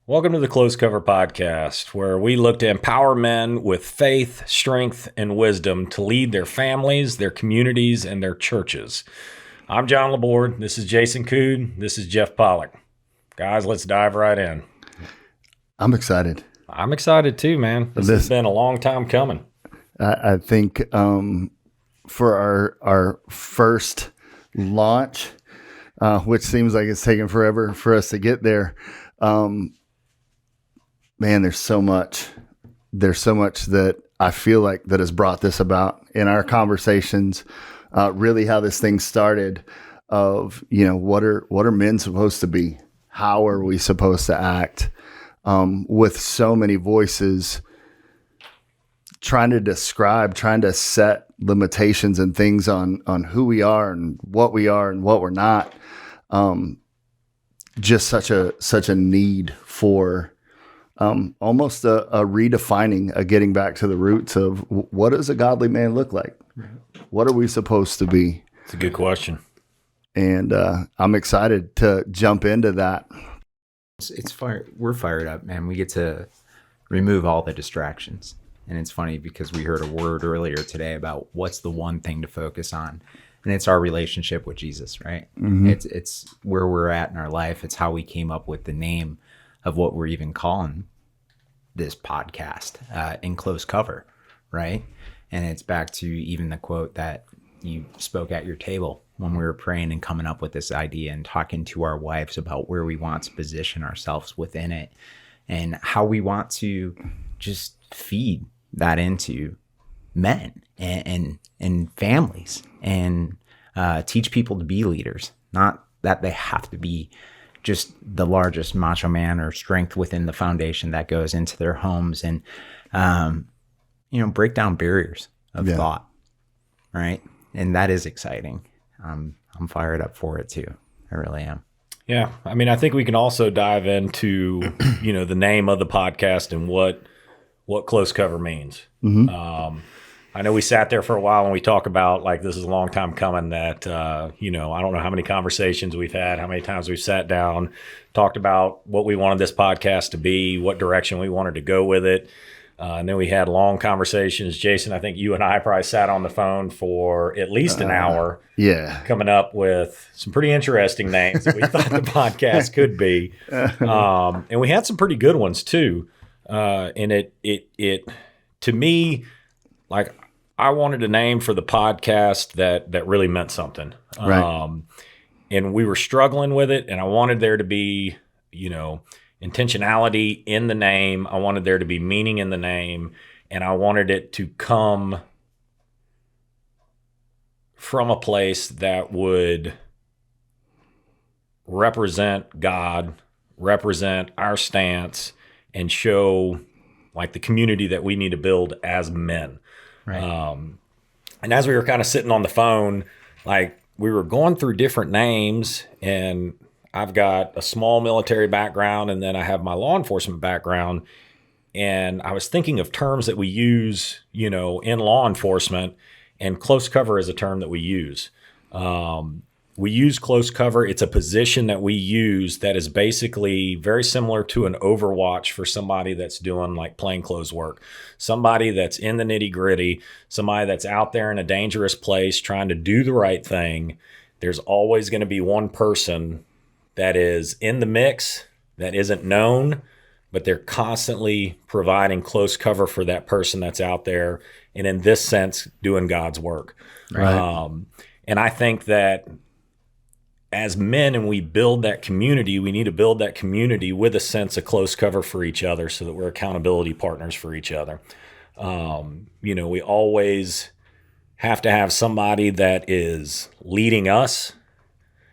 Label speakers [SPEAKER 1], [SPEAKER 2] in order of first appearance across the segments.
[SPEAKER 1] Welcome to the Close Cover Podcast, where we look to empower men with faith, strength, and wisdom to lead their families, their communities, and their churches. I'm John LaBorde. This is Jason Cude. This is Jeff Paluch. Guys, let's dive right in.
[SPEAKER 2] I'm excited.
[SPEAKER 1] I'm excited too, man. This has been a long time coming.
[SPEAKER 2] I think for our first launch, which seems like it's taken forever for us to get there, man, there's so much that I feel like that has brought this about in our conversations. Really, how this thing started. Of what are men supposed to be? How are we supposed to act? With so many voices trying to describe, trying to set limitations and things on who we are and what we're not. Just such a need for almost a redefining, a getting back to the roots of what does a godly man look like? What are we supposed to be?
[SPEAKER 1] It's a good question.
[SPEAKER 2] And I'm excited to jump into that.
[SPEAKER 3] We're fired up, man. We get to remove all the distractions. And it's funny because we heard a word earlier today about what's the one thing to focus on. And it's our relationship with Jesus, right? Mm-hmm. It's where we're at in our life. It's how we came up with the name of what we're even calling this podcast, in close cover, right? And it's back to even the quote that you spoke at your table when we were praying and coming up with this idea and talking to our wives about where we want to position ourselves within it and how we want to just feed that into men and families and teach people to be leaders, not that they have to be just the largest macho man or strength within the foundation that goes into their homes and, break down barriers of thought, right? And that is exciting. I'm fired up for it too. I really am.
[SPEAKER 1] Yeah. I mean, I think we can also dive into, the name of the podcast and what close cover means. Mm-hmm. I know we sat there for a while and we talk about like this is a long time coming that, I don't know how many conversations we've had, how many times we've sat down, talked about what we wanted this podcast to be, what direction we wanted to go with it. And then we had long conversations. Jason, I think you and I probably sat on the phone for at least an hour. Coming up with some pretty interesting names that we thought the podcast could be. And we had some pretty good ones too. And it to me, like I wanted a name for the podcast that really meant something.
[SPEAKER 2] Right.
[SPEAKER 1] And we were struggling with it, and I wanted there to be, intentionality in the name. I wanted there to be meaning in the name, and I wanted it to come from a place that would represent God, represent our stance, and show like the community that we need to build as men. Right. And as we were kind of sitting on the phone, like we were going through different names, and I've got a small military background and then I have my law enforcement background. And I was thinking of terms that we use, in law enforcement, and close cover is a term that we use. We use close cover. It's a position that we use that is basically very similar to an overwatch for somebody that's doing like plainclothes work, somebody that's in the nitty gritty, somebody that's out there in a dangerous place trying to do the right thing. There's always going to be one person that is in the mix that isn't known, but they're constantly providing close cover for that person that's out there. And in this sense, doing God's work. Right. And I think that as men and we build that community, we need to build that community with a sense of close cover for each other so that we're accountability partners for each other. We always have to have somebody that is leading us,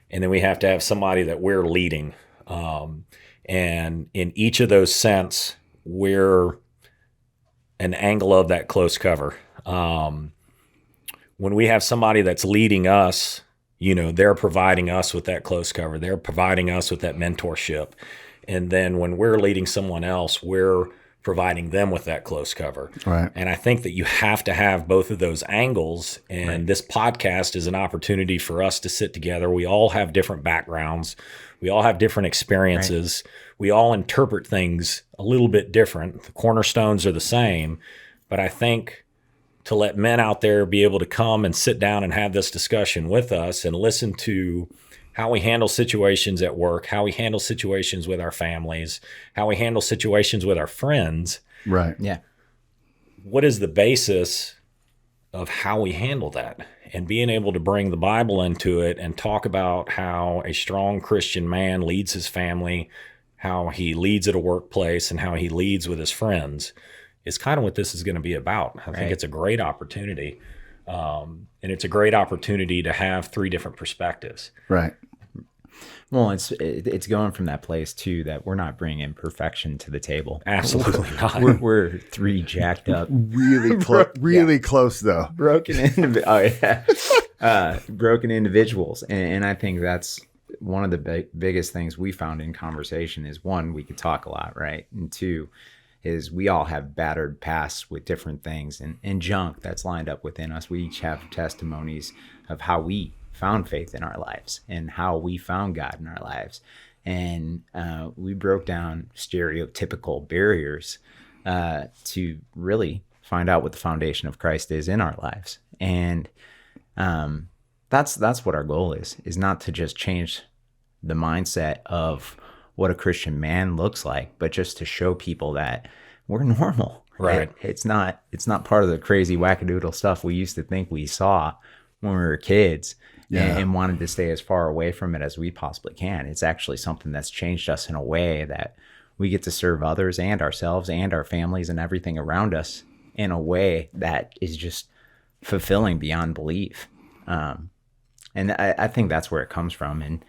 [SPEAKER 1] and then we have to have somebody that we're leading. And in each of those sense, we're an angle of that close cover. When we have somebody that's leading us, they're providing us with that close cover. They're providing us with that mentorship. And then when we're leading someone else, we're providing them with that close cover.
[SPEAKER 2] Right.
[SPEAKER 1] And I think that you have to have both of those angles. And this podcast is an opportunity for us to sit together. We all have different backgrounds. We all have different experiences. We all interpret things a little bit different. The cornerstones are the same. But I think to let men out there be able to come and sit down and have this discussion with us and listen to how we handle situations at work, how we handle situations with our families, how we handle situations with our friends.
[SPEAKER 2] Right.
[SPEAKER 3] Yeah.
[SPEAKER 1] What is the basis of how we handle that? And being able to bring the Bible into it and talk about how a strong Christian man leads his family, how he leads at a workplace, and how he leads with his friends is kind of what this is going to be about. I think it's a great opportunity. And it's a great opportunity to have three different perspectives.
[SPEAKER 2] Right.
[SPEAKER 3] Well, it's going from that place too that we're not bringing perfection to the table.
[SPEAKER 1] Absolutely not.
[SPEAKER 3] We're three jacked up,
[SPEAKER 2] Really close though.
[SPEAKER 3] broken individuals, and I think that's one of the biggest things we found in conversation is one, we could talk a lot, right, and two, is we all have battered pasts with different things and junk that's lined up within us. We each have testimonies of how we found faith in our lives and how we found God in our lives. And we broke down stereotypical barriers to really find out what the foundation of Christ is in our lives. And that's what our goal is not to just change the mindset of what a Christian man looks like, but just to show people that we're normal.
[SPEAKER 1] Right.
[SPEAKER 3] It's not part of the crazy wackadoodle stuff we used to think we saw when we were kids and wanted to stay as far away from it as we possibly can. It's actually something that's changed us in a way that we get to serve others and ourselves and our families and everything around us in a way that is just fulfilling beyond belief. And I think that's where it comes from. And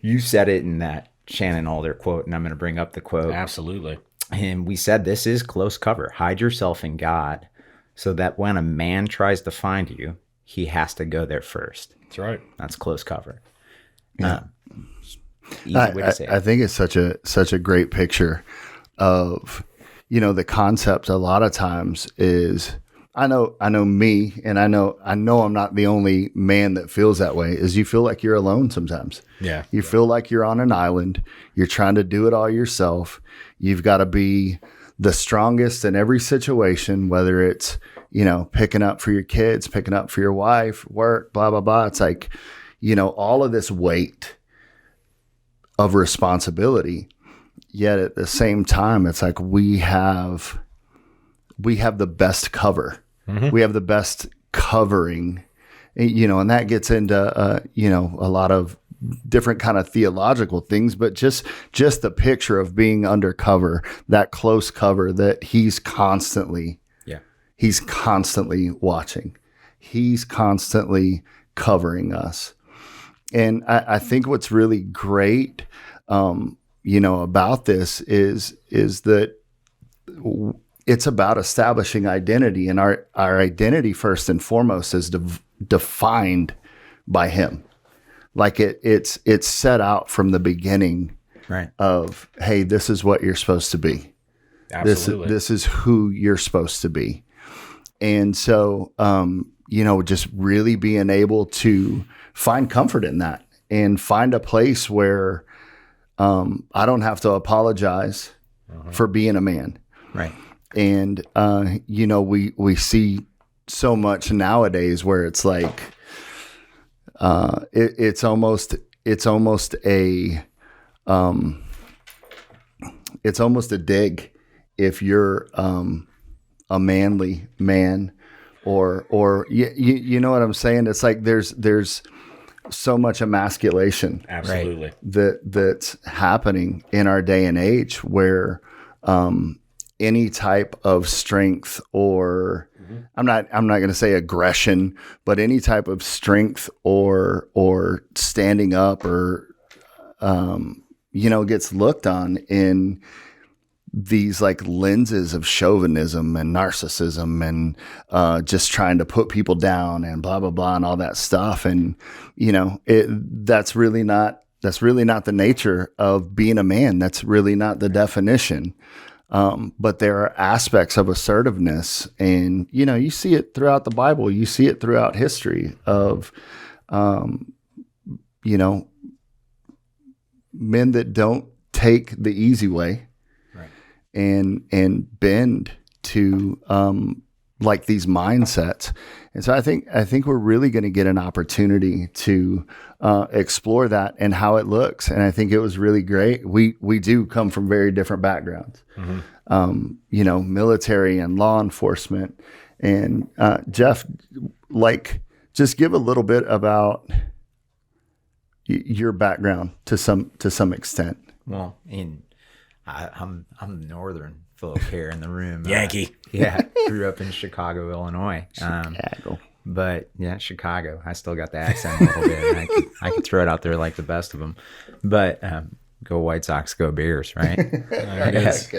[SPEAKER 3] you said it in that Shannon Alder quote, and I'm going to bring up the quote.
[SPEAKER 1] Absolutely.
[SPEAKER 3] And we said this is close cover. Hide yourself in God so that when a man tries to find you, he has to go there first.
[SPEAKER 1] That's right.
[SPEAKER 3] That's close cover.
[SPEAKER 2] Yeah.
[SPEAKER 3] Easy way to say it.
[SPEAKER 2] I think it's such a great picture of, the concept a lot of times is, I know me, and I know I'm not the only man that feels that way, is you feel like you're alone sometimes.
[SPEAKER 1] Yeah.
[SPEAKER 2] You feel like you're on an island. You're trying to do it all yourself. You've got to be the strongest in every situation, whether it's, picking up for your kids, picking up for your wife, work, blah, blah, blah. It's like, all of this weight of responsibility. Yet at the same time, it's like we have the best cover. Mm-hmm. We have the best covering, and that gets into, a lot of different kind of theological things, but just the picture of being undercover, that close cover that he's constantly watching. He's constantly covering us. And I think what's really great, about this is that it's about establishing identity, and our identity first and foremost is defined by him. Like it's set out from the beginning,
[SPEAKER 3] right?
[SPEAKER 2] Of, hey, this is what you're supposed to be.
[SPEAKER 1] Absolutely.
[SPEAKER 2] This is who you're supposed to be. And so, just really being able to find comfort in that and find a place where I don't have to apologize for being a man.
[SPEAKER 3] Right.
[SPEAKER 2] And, we see so much nowadays where it's like, it's almost a dig if you're, a manly man or you know what I'm saying? It's like, there's so much emasculation.
[SPEAKER 1] Absolutely.
[SPEAKER 2] That's happening in our day and age where, any type of strength or I'm not going to say aggression, but any type of strength or standing up or, gets looked on in these like lenses of chauvinism and narcissism and, just trying to put people down and blah, blah, blah, and all that stuff. And, that's really not the nature of being a man. That's really not the definition. But there are aspects of assertiveness, and you see it throughout the Bible. You see it throughout history of, men that don't take the easy way,
[SPEAKER 3] Right.
[SPEAKER 2] and bend to like these mindsets. And so I think we're really going to get an opportunity to explore that and how it looks. And I think it was really great. We do come from very different backgrounds, military and law enforcement. And Jeff, just give a little bit about your background to some extent.
[SPEAKER 3] Well, I'm the northern folk here in the room.
[SPEAKER 1] Yankee.
[SPEAKER 3] Grew up in Chicago, Illinois.
[SPEAKER 2] Chicago.
[SPEAKER 3] But yeah, Chicago. I still got the accent a little bit. And I could throw it out there like the best of them. But go White Sox, go Bears, right?
[SPEAKER 1] I guess.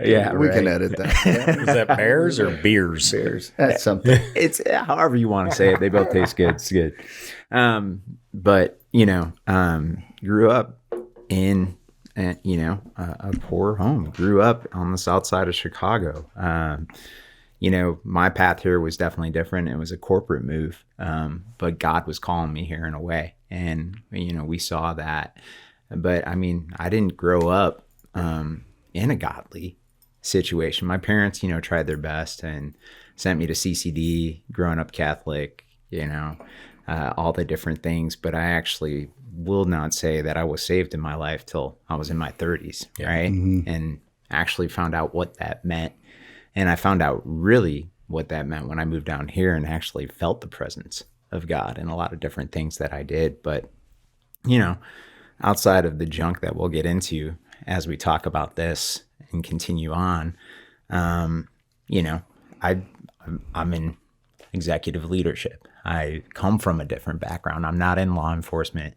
[SPEAKER 3] Yeah,
[SPEAKER 2] we
[SPEAKER 3] right.
[SPEAKER 2] can edit that.
[SPEAKER 1] Is that bears or beers?
[SPEAKER 2] Bears. That's something.
[SPEAKER 3] It's however you want to say it. They both taste good. It's good. But grew up in a poor home. Grew up on the south side of Chicago. My path here was definitely different. It was a corporate move, but God was calling me here in a way, and we saw that. But I mean, I didn't grow up in a godly situation. My parents, tried their best and sent me to CCD. Growing up Catholic, all the different things. But I actually will not say that I was saved in my life till I was in my 30s, right? Mm-hmm. And actually found out what that meant. And I found out really what that meant when I moved down here and actually felt the presence of God in a lot of different things that I did. But, outside of the junk that we'll get into as we talk about this and continue on, I'm in executive leadership. I come from a different background. I'm not in law enforcement.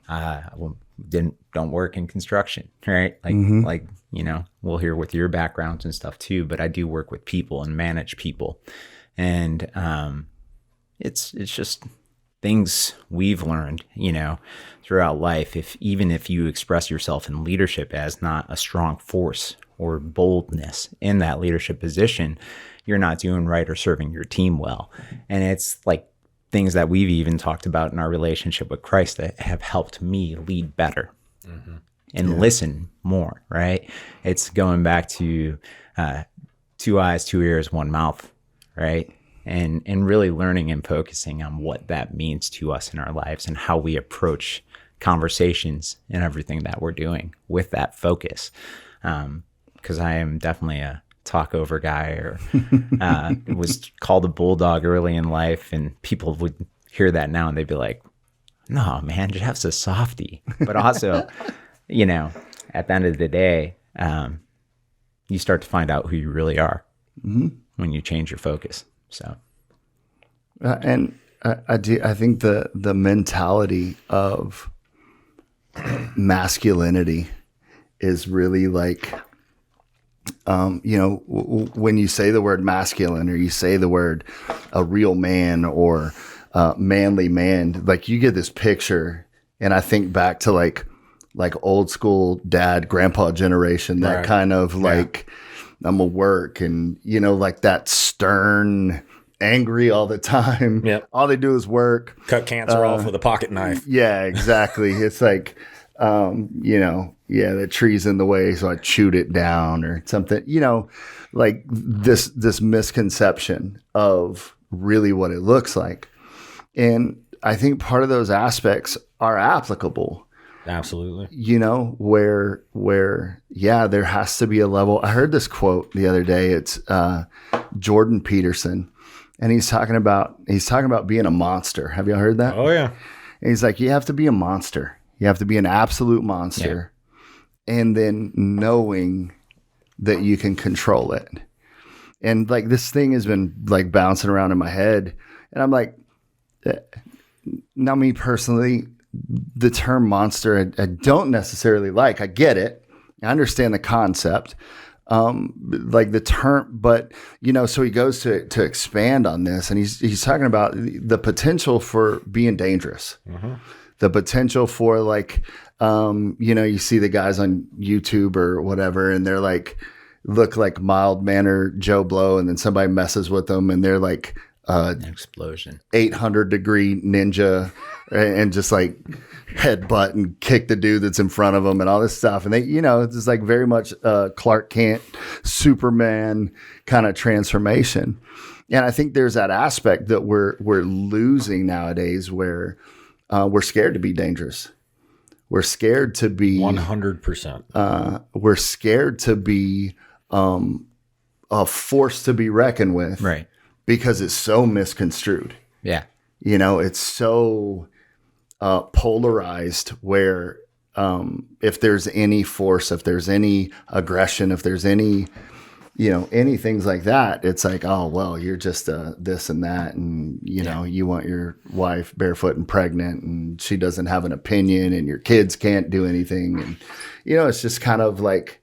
[SPEAKER 3] Don't work in construction, right? We'll hear with your backgrounds and stuff too, but I do work with people and manage people. And it's just things we've learned, throughout life. Even if you express yourself in leadership as not a strong force or boldness in that leadership position, you're not doing right or serving your team well. And it's like things that we've even talked about in our relationship with Christ that have helped me lead better and listen more, right? It's going back to 2 eyes, 2 ears, 1 mouth, right? And really learning and focusing on what that means to us in our lives and how we approach conversations and everything that we're doing with that focus. Because I am definitely a talk over guy, or was called a bulldog early in life, and people would hear that now and they'd be like, no, man, Jeff's a softie. But also, at the end of the day, you start to find out who you really are when you change your focus. So,
[SPEAKER 2] and I think the mentality of masculinity is really like, when you say the word masculine, or you say the word a real man or manly man, like you get this picture, and I think back to like old school dad, grandpa generation, that kind of like, I'm gonna work, and like that stern, angry all the time.
[SPEAKER 1] Yep.
[SPEAKER 2] All they do is work.
[SPEAKER 1] Cut cancer off with a pocket knife.
[SPEAKER 2] Yeah, exactly. It's like, the tree's in the way, so I chewed it down or something, like this misconception of really what it looks like. And I think part of those aspects are applicable.
[SPEAKER 1] Absolutely.
[SPEAKER 2] Where there has to be a level. I heard this quote the other day. It's Jordan Peterson, and he's talking about being a monster. Have you heard that?
[SPEAKER 1] Oh yeah.
[SPEAKER 2] And he's like, you have to be a monster. You have to be an absolute monster, and then knowing that you can control it. And like this thing has been like bouncing around in my head, and I'm like, now me personally, the term monster, I don't necessarily like. I get it. I understand the concept, like the term, but so he goes to expand on this, and he's talking about the potential for being dangerous, the potential for like, you see the guys on YouTube or whatever, and they're like look like mild-mannered Joe Blow, and then somebody messes with them, and they're like
[SPEAKER 3] An explosion.
[SPEAKER 2] 800-degree ninja, and just like headbutt and kick the dude that's in front of them and all this stuff. And they, it's just like very much Clark Kent, Superman kind of transformation. And I think there's that aspect that we're losing nowadays, where we're scared to be dangerous. We're scared to be
[SPEAKER 1] 100%.
[SPEAKER 2] We're scared to be a force to be reckoned with,
[SPEAKER 3] Right.
[SPEAKER 2] Because it's so misconstrued.
[SPEAKER 3] Yeah.
[SPEAKER 2] It's so polarized, where if there's any force, if there's any aggression, if there's any any things like that, it's like, oh, well, you're just this and that. And, you want your wife barefoot and pregnant, and she doesn't have an opinion, and your kids can't do anything. And, it's just kind of like,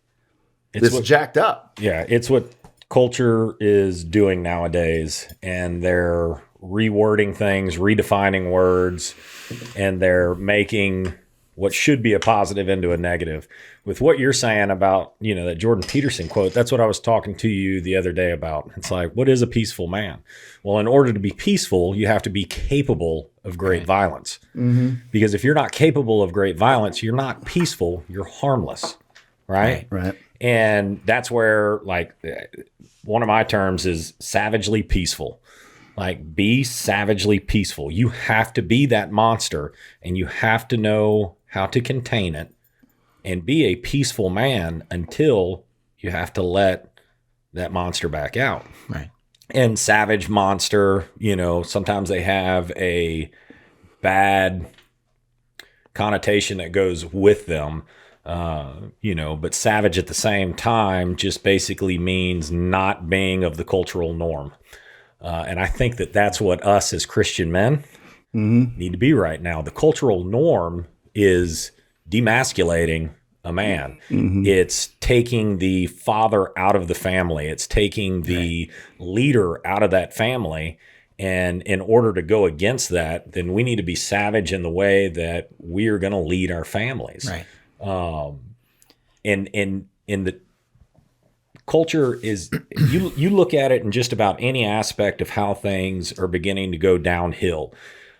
[SPEAKER 2] it's jacked up.
[SPEAKER 1] Yeah. It's what culture is doing nowadays. And they're rewording things, redefining words, and they're making what should be a positive into a negative. With what you're saying about, that Jordan Peterson quote, that's what I was talking to you the other day about. It's like, what is a peaceful man? Well, in order to be peaceful, you have to be capable of great violence. Mm-hmm. Because if you're not capable of great violence, you're not peaceful, you're harmless. Right?
[SPEAKER 2] Right.
[SPEAKER 1] And that's where, like, one of my terms is savagely peaceful. Like, be savagely peaceful. You have to be that monster, and you have to know how to contain it and be a peaceful man until you have to let that monster back out.
[SPEAKER 3] Right.
[SPEAKER 1] And savage monster, sometimes they have a bad connotation that goes with them, but savage at the same time just basically means not being of the cultural norm. And I think that that's what us as Christian men need to be right now. The cultural norm is demasculating a man. Mm-hmm. It's taking the father out of the family. It's taking the leader out of that family. And in order to go against that, then we need to be savage in the way that we are going to lead our families.
[SPEAKER 3] Right.
[SPEAKER 1] And in the culture is, you look at it in just about any aspect of how things are beginning to go downhill.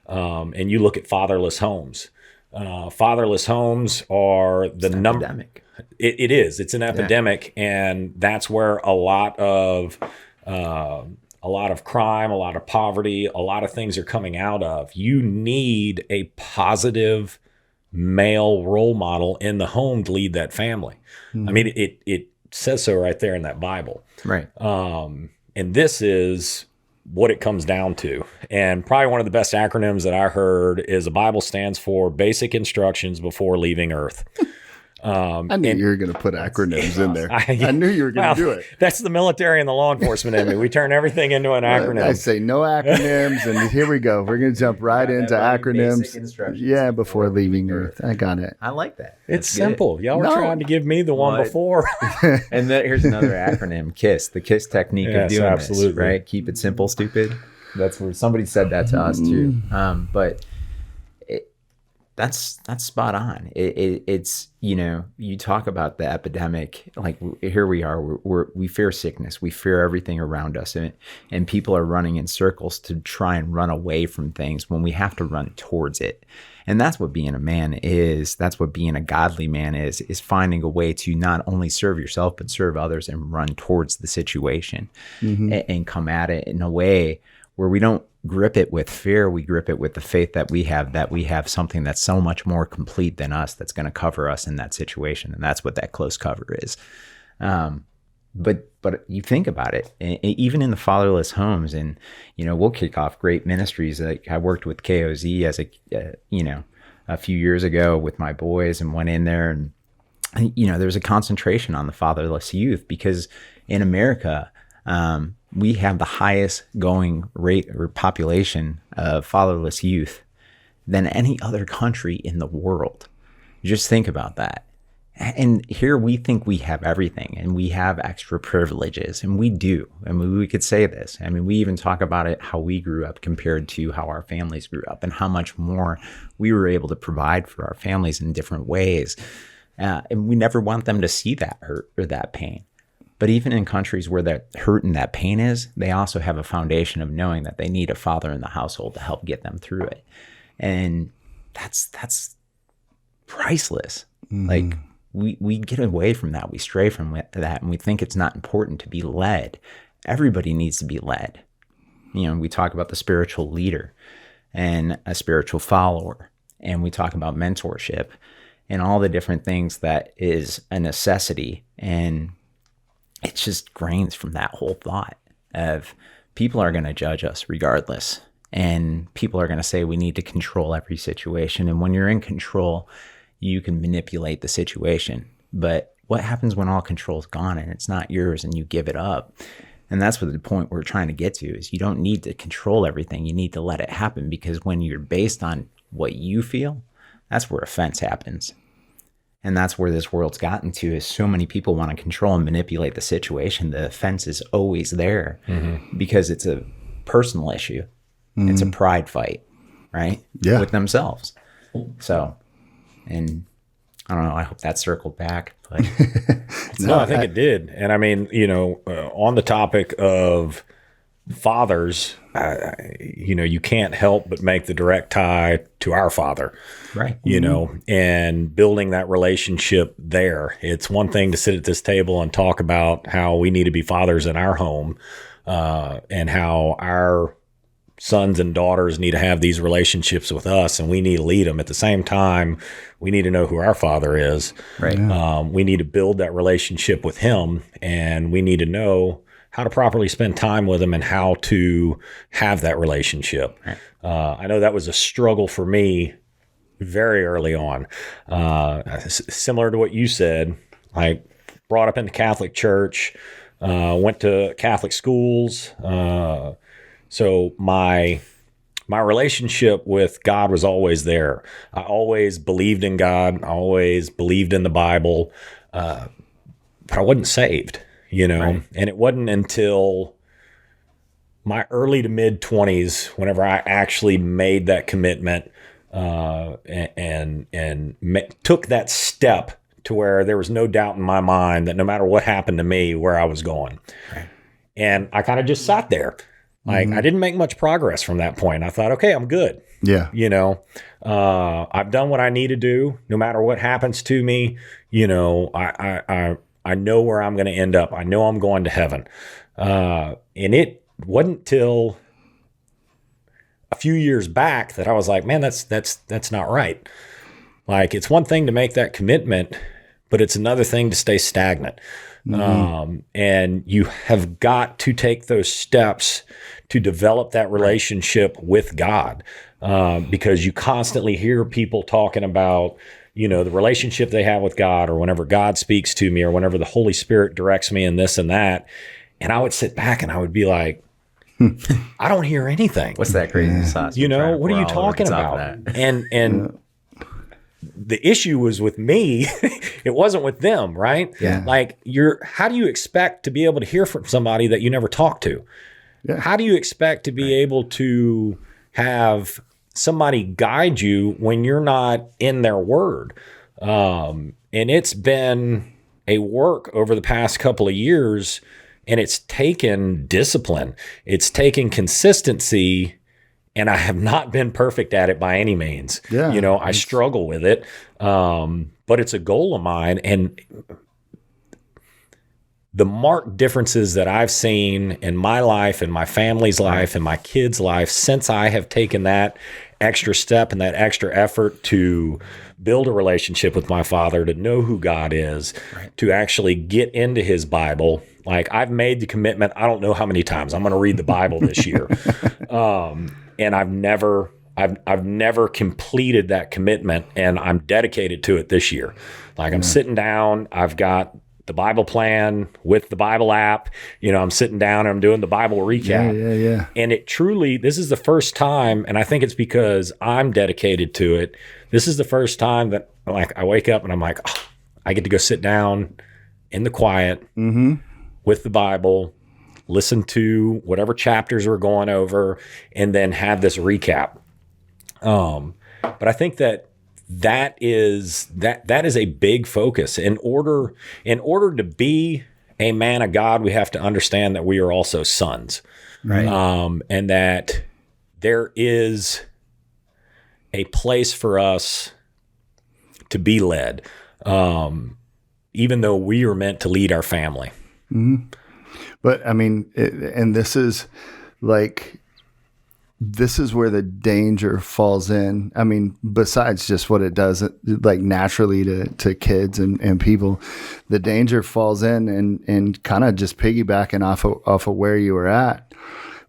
[SPEAKER 1] And you look at fatherless homes. Fatherless homes are the number.
[SPEAKER 3] Epidemic.
[SPEAKER 1] It is. It's an epidemic, and that's where a lot of crime, a lot of poverty, a lot of things are coming out of. You need a positive male role model in the home to lead that family. Mm-hmm. I mean, it says so right there in that Bible.
[SPEAKER 3] Right.
[SPEAKER 1] And this is what it comes down to. And probably one of the best acronyms that I heard is, a Bible stands for basic instructions before leaving Earth.
[SPEAKER 2] I knew you were going to put acronyms in there. I knew you were going to do it.
[SPEAKER 1] That's the military and the law enforcement in me. We turn everything into an acronym.
[SPEAKER 2] I say no acronyms, and here we go. We're going to jump right into acronyms. Yeah, before leaving Earth. I got it.
[SPEAKER 3] I like that.
[SPEAKER 1] It's simple. Y'all were trying to give me the one before.
[SPEAKER 3] And here's another acronym: KISS. The KISS technique of doing this, right? Keep it simple, stupid. That's where somebody said that to us too. But that's spot on. It's you talk about the epidemic, like here we are, we fear sickness, we fear everything around us, and people are running in circles to try and run away from things when we have to run towards it. And that's what being a man is. That's what being a godly man is finding a way to not only serve yourself, but serve others and run towards the situation, and come at it in a way where we don't grip it with fear. We grip it with the faith that we have something that's so much more complete than us, that's going to cover us in that situation. And that's what that close cover is. But you think about it, even in the fatherless homes, and, we'll kick off great ministries. Like I worked with KOZ as a few years ago with my boys, and went in there, and, there's a concentration on the fatherless youth, because in America, we have the highest going rate or population of fatherless youth than any other country in the world. Just think about that. And here we think we have everything, and we have extra privileges, and we do. I mean, we could say this. I mean, we even talk about it, how we grew up compared to how our families grew up, and how much more we were able to provide for our families in different ways. And we never want them to see that hurt or that pain. But even in countries where that hurt and that pain is, they also have a foundation of knowing that they need a father in the household to help get them through it. And that's priceless. Like we get away from that. We stray from that, and we think it's not important to be led. Everybody needs to be led. We talk about the spiritual leader and a spiritual follower, and we talk about mentorship and all the different things that is a necessity. And it just grains from that whole thought of people are going to judge us regardless. And people are going to say we need to control every situation. And when you're in control, you can manipulate the situation. But what happens when all control is gone and it's not yours and you give it up? And that's what the point we're trying to get to is you don't need to control everything. You need to let it happen, because when you're based on what you feel, that's where offense happens. And that's where this world's gotten to, is so many people want to control and manipulate the situation. The offense is always there because it's a personal issue. It's a pride fight, right?
[SPEAKER 2] Yeah.
[SPEAKER 3] With themselves. So, and I don't know, I hope that circled back. But
[SPEAKER 1] No, I think it did. And I mean, on the topic of fathers, you can't help but make the direct tie to our Father,
[SPEAKER 3] right.
[SPEAKER 1] And building that relationship there. It's one thing to sit at this table and talk about how we need to be fathers in our home, and how our sons and daughters need to have these relationships with us, and we need to lead them. At the same time, we need to know who our Father is.
[SPEAKER 3] Right.
[SPEAKER 1] We need to build that relationship with Him, and we need to know how to properly spend time with Him and how to have that relationship.
[SPEAKER 3] Right.
[SPEAKER 1] I know that was a struggle for me very early on. Similar to what you said, like brought up in the Catholic church, went to Catholic schools. So my relationship with God was always there. I always believed in God. I always believed in the Bible, but I wasn't saved,
[SPEAKER 3] Right.
[SPEAKER 1] And it wasn't until my early to mid 20s, whenever I actually made that commitment, and took that step to where there was no doubt in my mind that no matter what happened to me, where I was going.
[SPEAKER 3] Right.
[SPEAKER 1] And I kind of just sat there. Like I didn't make much progress from that point. I thought, okay, I'm good.
[SPEAKER 2] Yeah.
[SPEAKER 1] I've done what I need to do. No matter what happens to me, I know where I'm going to end up. I know I'm going to heaven. And it wasn't till a few years back that I was like, man, that's not right. Like, it's one thing to make that commitment, but it's another thing to stay stagnant. And you have got to take those steps to develop that relationship with God, because you constantly hear people talking about, the relationship they have with God, or whenever God speaks to me, or whenever the Holy Spirit directs me in this and that. And I would sit back and I would be like, I don't hear anything.
[SPEAKER 3] What's that crazy sauce?
[SPEAKER 1] What are you talking about? And the issue was with me. It wasn't with them, right?
[SPEAKER 2] Yeah.
[SPEAKER 1] Like, how do you expect to be able to hear from somebody that you never talked to?
[SPEAKER 2] Yeah.
[SPEAKER 1] How do you expect to be able to have somebody guide you when you're not in their word? And it's been a work over the past couple of years, and it's taken discipline. It's taken consistency. And I have not been perfect at it by any means.
[SPEAKER 2] Yeah,
[SPEAKER 1] I struggle with it, but it's a goal of mine. And the marked differences that I've seen in my life, and my family's life, and my kids' life since I have taken that extra step and that extra effort to build a relationship with my Father, to know who God is, to actually get into His Bible. Like, I've made the commitment, I don't know how many times I'm going to read the Bible this year. And I've never completed that commitment, and I'm dedicated to it this year. Like, I'm sitting down, I've got the Bible plan with the Bible app, I'm sitting down and I'm doing the Bible recap.
[SPEAKER 2] Yeah.
[SPEAKER 1] And this is the first time, and I think it's because I'm dedicated to it. This is the first time that, like, I wake up and I'm like, I get to go sit down in the quiet with the Bible, listen to whatever chapters we're going over, and then have this recap. But I think that is a big focus in order to be a man of God, we have to understand that we are also sons.
[SPEAKER 3] Right.
[SPEAKER 1] And that there is a place for us to be led, even though we are meant to lead our family.
[SPEAKER 2] Mm-hmm. But I mean, and this is like, this is where the danger falls in. I mean, besides just what it does, like naturally to kids and people, the danger falls in and kind of just piggybacking off of where you were at.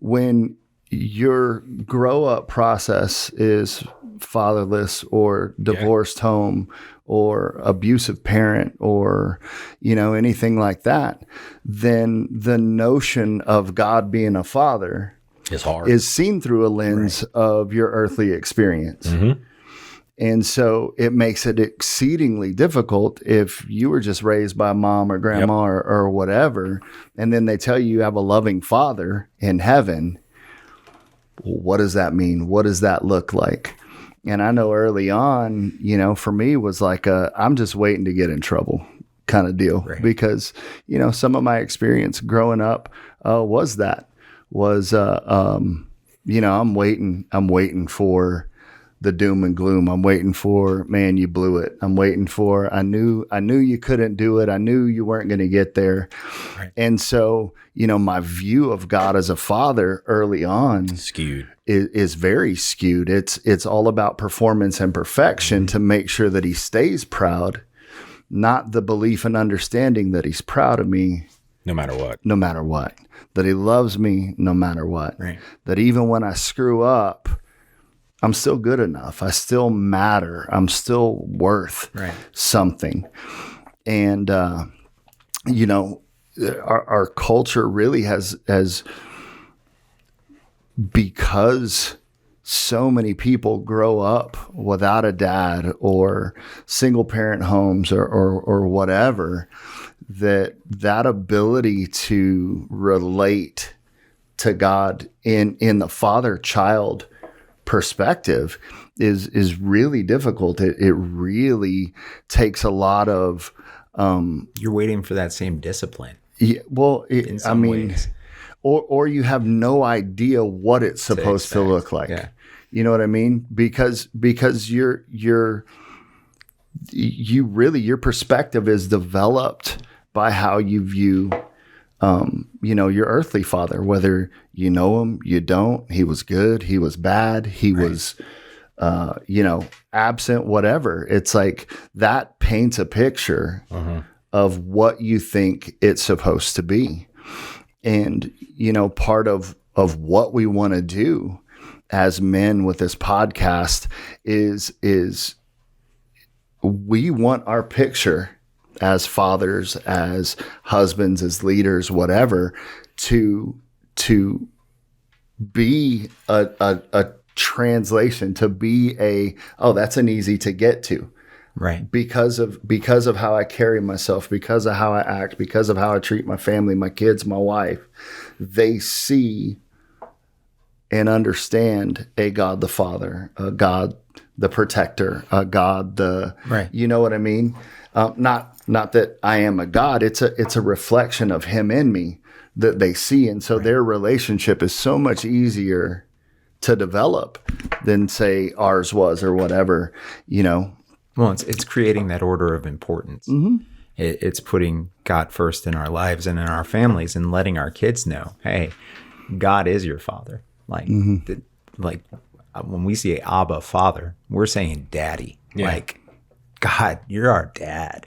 [SPEAKER 2] When your grow up process is fatherless or divorced home or abusive parent or, anything like that, then the notion of God being a father is seen through a lens of your earthly experience.
[SPEAKER 1] Mm-hmm.
[SPEAKER 2] And so it makes it exceedingly difficult if you were just raised by mom or grandma or whatever, and then they tell you have a loving father in heaven. What does that mean? What does that look like? And I know early on, for me was like I'm just waiting to get in trouble kind of deal, because, some of my experience growing up was I'm waiting for the doom and gloom. I'm waiting for, man, you blew it. I'm waiting for, I knew you couldn't do it. I knew you weren't going to get there. Right. And so, my view of God as a father early on is very skewed. It's all about performance and perfection to make sure that he stays proud, not the belief and understanding that he's proud of me.
[SPEAKER 1] No matter what. That
[SPEAKER 2] he loves me no matter what.
[SPEAKER 3] Right.
[SPEAKER 2] That even when I screw up, I'm still good enough. I still matter. I'm still worth something. And, our culture really has, because so many people grow up without a dad or single parent homes or whatever, that ability to relate to God in the father-child perspective is really difficult. It really takes a lot of
[SPEAKER 3] you're waiting for that same discipline.
[SPEAKER 2] Yeah, well, ways. Or you have no idea what it's supposed to look like.
[SPEAKER 3] Yeah.
[SPEAKER 2] You know what I mean? Because your perspective is developed by how you view your earthly father, whether you know him, you don't, he was good, he was bad, he was absent, whatever. It's like that paints a picture of what you think it's supposed to be. And, part of what we want to do as men with this podcast is we want our picture as fathers, as husbands, as leaders, whatever, to be a translation, to be that's an easy to get to.
[SPEAKER 3] Right.
[SPEAKER 2] Because of how I carry myself, because of how I act, because of how I treat my family, my kids, my wife, they see and understand a God the Father, a God the Protector, a God the, you know what I mean? Not that I am a God. It's a reflection of him in me that they see. And so their relationship is so much easier to develop than say ours was or whatever,
[SPEAKER 3] Well, it's creating that order of importance.
[SPEAKER 2] Mm-hmm.
[SPEAKER 3] It's putting God first in our lives and in our families and letting our kids know, hey, God is your father. Like, when we say Abba, Father, we're saying Daddy. Yeah. Like, God, you're our dad.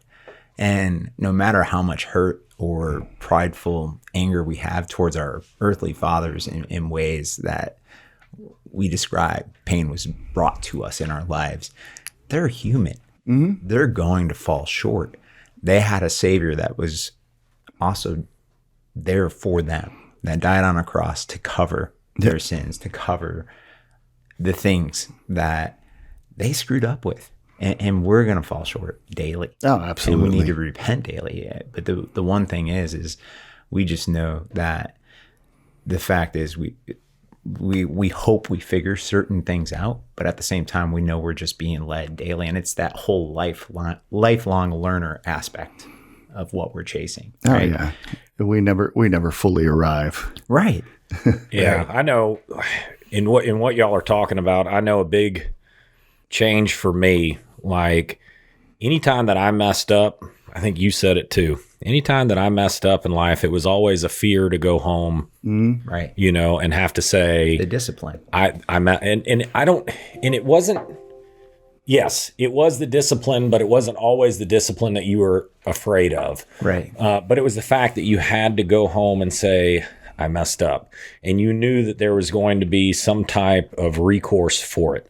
[SPEAKER 3] And no matter how much hurt or prideful anger we have towards our earthly fathers in ways that we describe, pain was brought to us in our lives, they're human.
[SPEAKER 2] Mm-hmm.
[SPEAKER 3] They're going to fall short. They had a savior that was also there for them, that died on a cross to cover their sins, to cover the things that they screwed up with. And we're going to fall short daily.
[SPEAKER 2] Oh, absolutely.
[SPEAKER 3] And we need to repent daily. But the one thing is we just know that the fact is we hope we figure certain things out, but at the same time, we know we're just being led daily. And it's that whole lifelong learner aspect of what we're chasing.
[SPEAKER 2] Oh
[SPEAKER 3] Right?
[SPEAKER 2] yeah. We never fully arrive.
[SPEAKER 3] Right.
[SPEAKER 1] Yeah, I know in what y'all are talking about, I know a big change for me, like anytime that I messed up, I think you said it too. Anytime that I messed up in life, it was always a fear to go home,
[SPEAKER 3] Right.
[SPEAKER 1] and have to say
[SPEAKER 3] The discipline.
[SPEAKER 1] and I don't, and it wasn't, yes, it was the discipline, but it wasn't always the discipline that you were afraid of.
[SPEAKER 3] Right.
[SPEAKER 1] But it was the fact that you had to go home and say, I messed up. And you knew that there was going to be some type of recourse for it.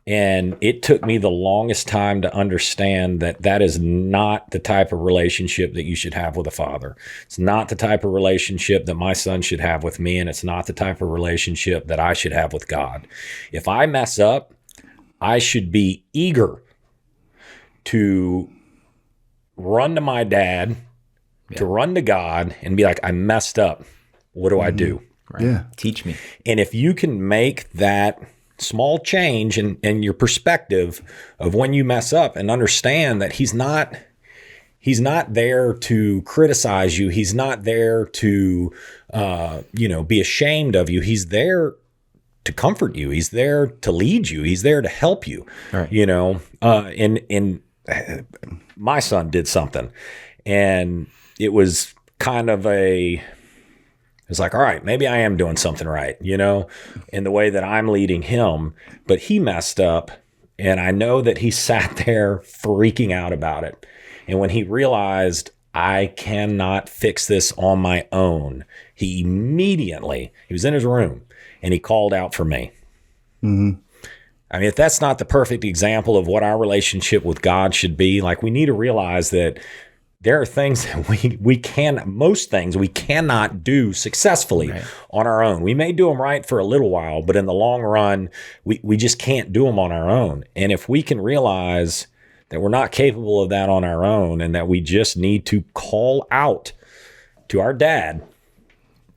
[SPEAKER 1] And it took me the longest time to understand that that is not the type of relationship that you should have with a father. It's not the type of relationship that my son should have with me. And it's not the type of relationship that I should have with God. If I mess up, I should be eager to run to my dad, to run to God and be like, I messed up. What do I do?
[SPEAKER 3] Right.
[SPEAKER 2] Yeah.
[SPEAKER 3] Teach me.
[SPEAKER 1] And if you can make that small change in your perspective of when you mess up and understand that he's not there to criticize you. He's not there to, be ashamed of you. He's there to comfort you. He's there to lead you. He's there to help you,
[SPEAKER 3] Right.
[SPEAKER 1] And my son did something and it was kind of it's like, all right, maybe I am doing something right, in the way that I'm leading him, but he messed up. And I know that he sat there freaking out about it. And when he realized I cannot fix this on my own, he was in his room and he called out for me. Mm-hmm. I mean, if that's not the perfect example of what our relationship with God should be, like we need to realize that there are things that most things we cannot do successfully on our own. We may do them right for a little while, but in the long run, we just can't do them on our own. And if we can realize that we're not capable of that on our own and that we just need to call out to our dad,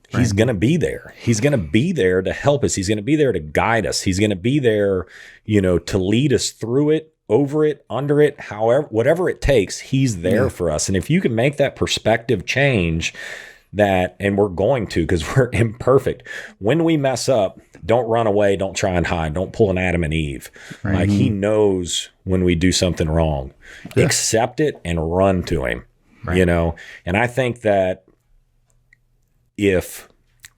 [SPEAKER 1] he's going to be there. He's going to be there to help us. He's going to be there to guide us. He's going to be there, to lead us through it, over it, under it, however, whatever it takes, he's there for us. And if you can make that perspective change and we're going to, because we're imperfect, when we mess up, don't run away, don't try and hide, don't pull an Adam and Eve. Right. Like he knows when we do something wrong. Yeah. Accept it and run to him, And I think that if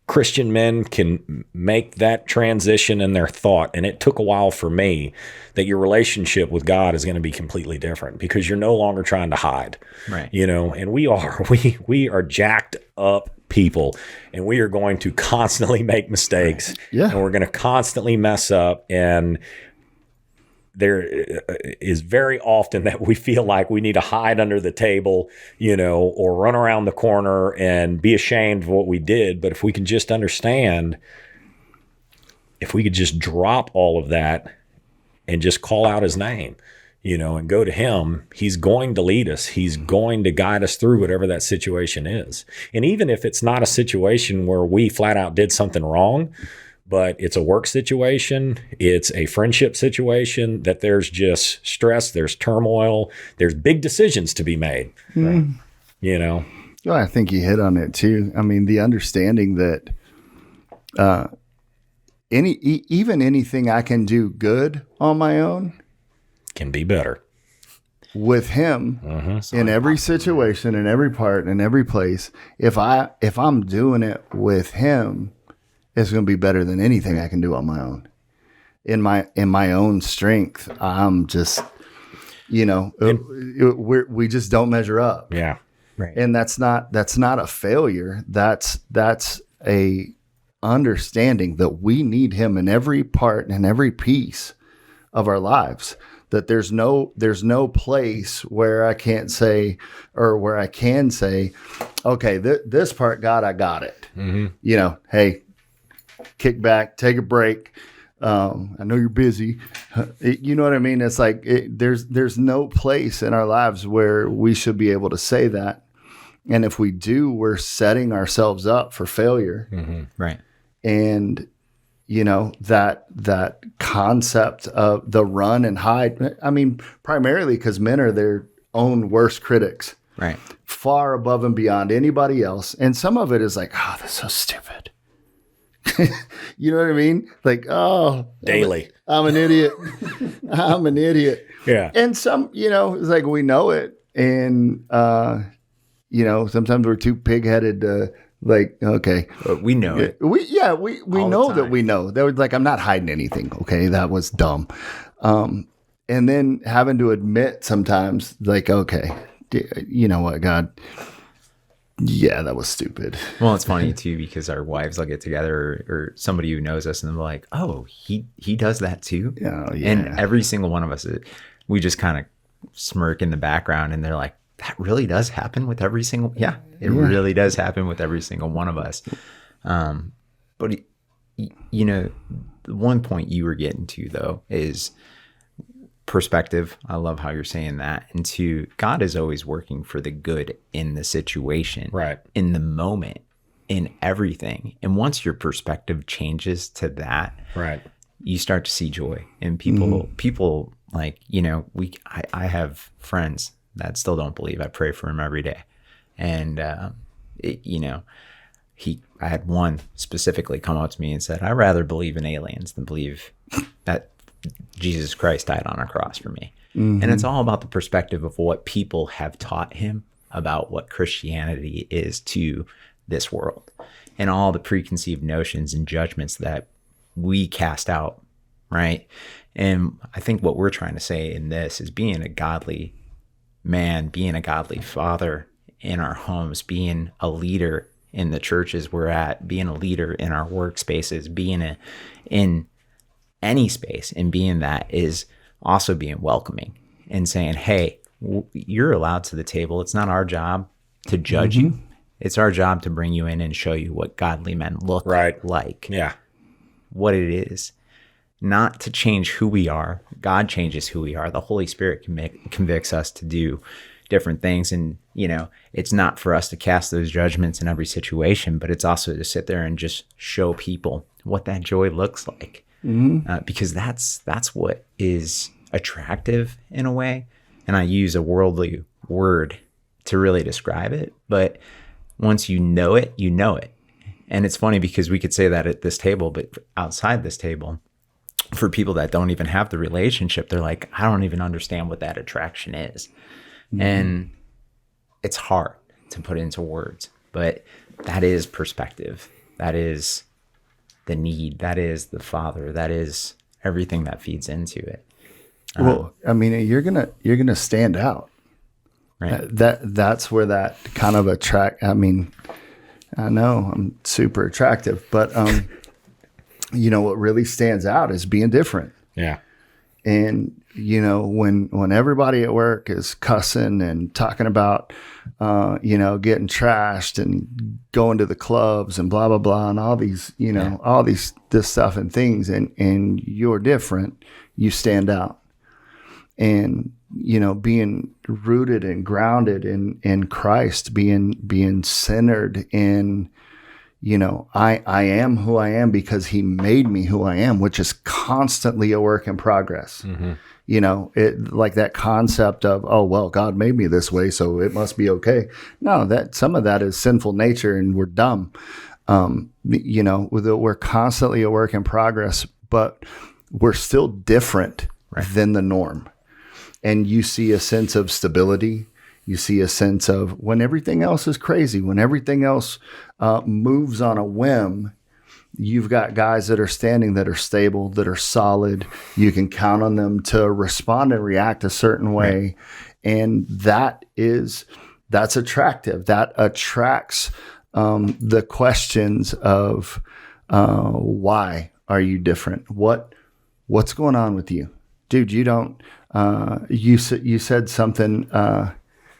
[SPEAKER 1] Christian men can make that transition in their thought, and it took a while for me, that your relationship with God is going to be completely different because you're no longer trying to hide,
[SPEAKER 3] right?
[SPEAKER 1] And we are jacked up people, and we are going to constantly make mistakes, and we're going to constantly mess up, and there is very often that we feel like we need to hide under the table, or run around the corner and be ashamed of what we did. But if we can just understand, if we could just drop all of that and just call out his name, and go to him, he's going to lead us. He's going to guide us through whatever that situation is. And even if it's not a situation where we flat out did something wrong, but it's a work situation, it's a friendship situation, that there's just stress, there's turmoil, there's big decisions to be made. Right? Well,
[SPEAKER 2] I think you hit on it too. I mean, the understanding that even anything I can do good on my own
[SPEAKER 1] can be better
[SPEAKER 2] with him in every situation, in every part, in every place. If I'm doing it with him, it's going to be better than anything I can do on my own. In my own strength, I'm just, we just don't measure up.
[SPEAKER 1] Yeah,
[SPEAKER 3] right.
[SPEAKER 2] And that's not a failure. That's a understanding that we need him in every part and every piece of our lives. That there's no place where I can't say, or where I can say, okay, this part, God, I got it. Mm-hmm. Hey, kick back, take a break. I know you're busy. You know what I mean? It's like there's no place in our lives where we should be able to say that. And if we do, we're setting ourselves up for failure.
[SPEAKER 3] Mm-hmm. Right.
[SPEAKER 2] And that concept of the run and hide. I mean, primarily because men are their own worst critics.
[SPEAKER 3] Right.
[SPEAKER 2] far above and beyond anybody else. And some of it is like, oh, that's so stupid. You know what I mean? Like, oh,
[SPEAKER 1] Daily.
[SPEAKER 2] I'm an idiot. I'm an idiot.
[SPEAKER 1] Yeah.
[SPEAKER 2] And some, it's like we know it. And, sometimes we're too pig-headed to like, okay.
[SPEAKER 3] But we know it.
[SPEAKER 2] We
[SPEAKER 3] All
[SPEAKER 2] know
[SPEAKER 3] the
[SPEAKER 2] that
[SPEAKER 3] time.
[SPEAKER 2] we know. That was like, I'm not hiding anything. Okay. That was dumb. And then having to admit sometimes like, okay, you know what, God? Yeah, that was stupid.
[SPEAKER 3] Well, it's funny too because our wives will get together or somebody who knows us and they're like, "Oh, he does that too."
[SPEAKER 2] Oh, yeah.
[SPEAKER 3] And every single one of us, we just kind of smirk in the background, and they're like, "That really does happen with every single." Yeah, it really does happen with every single one of us. But the one point you were getting to though is perspective. I love how you're saying that. And two, God is always working for the good in the situation,
[SPEAKER 1] Right.
[SPEAKER 3] in the moment, in everything. And once your perspective changes to that,
[SPEAKER 1] Right.
[SPEAKER 3] you start to see joy. And people like, I have friends that still don't believe. I pray for him every day. And, I had one specifically come up to me and said, "I'd rather believe in aliens than believe that Jesus Christ died on a cross for me." And it's all about the perspective of what people have taught him about what Christianity is to this world and all the preconceived notions and judgments that we cast out, right? And I think what we're trying to say in this is being a godly man, being a godly father in our homes, being a leader in the churches we're at, being a leader in our workspaces, being in any space, and being that is also being welcoming and saying, "Hey, you're allowed to the table. It's not our job to judge you. It's our job to bring you in and show you what godly men look like,
[SPEAKER 1] Yeah.
[SPEAKER 3] what it is, not to change who we are. God changes who we are. The Holy Spirit convicts us to do different things. And, it's not for us to cast those judgments in every situation, but it's also to sit there and just show people what that joy looks like. Because that's what is attractive in a way. And I use a worldly word to really describe it. But once you know it, you know it. And it's funny because we could say that at this table, but outside this table, for people that don't even have the relationship, they're like, "I don't even understand what that attraction is." And it's hard to put into words, but that is perspective. That is the need. That is the Father. That is everything that feeds into it.
[SPEAKER 2] Well, I mean, you're gonna stand out.
[SPEAKER 3] Right.
[SPEAKER 2] That's where that kind of attract. I mean, I know I'm super attractive, but what really stands out is being different.
[SPEAKER 1] Yeah.
[SPEAKER 2] And when everybody at work is cussing and talking about getting trashed and going to the clubs and blah blah blah and all these this stuff and things, and you're different, you stand out. And being rooted and grounded in Christ, being centered in I am who I am because he made me who I am, which is constantly a work in progress. It like that concept of, oh, well, God made me this way, so it must be okay. No, that some of that is sinful nature and we're dumb. We're constantly a work in progress, but we're still different than the norm. And you see a sense of stability. You see a sense of when everything else is crazy, when everything else moves on a whim, you've got guys that are standing that are stable, that are solid. You can count on them to respond and react a certain way. Right. And that's attractive. That attracts the questions of why are you different? What's going on with you? Dude, you don't, you said something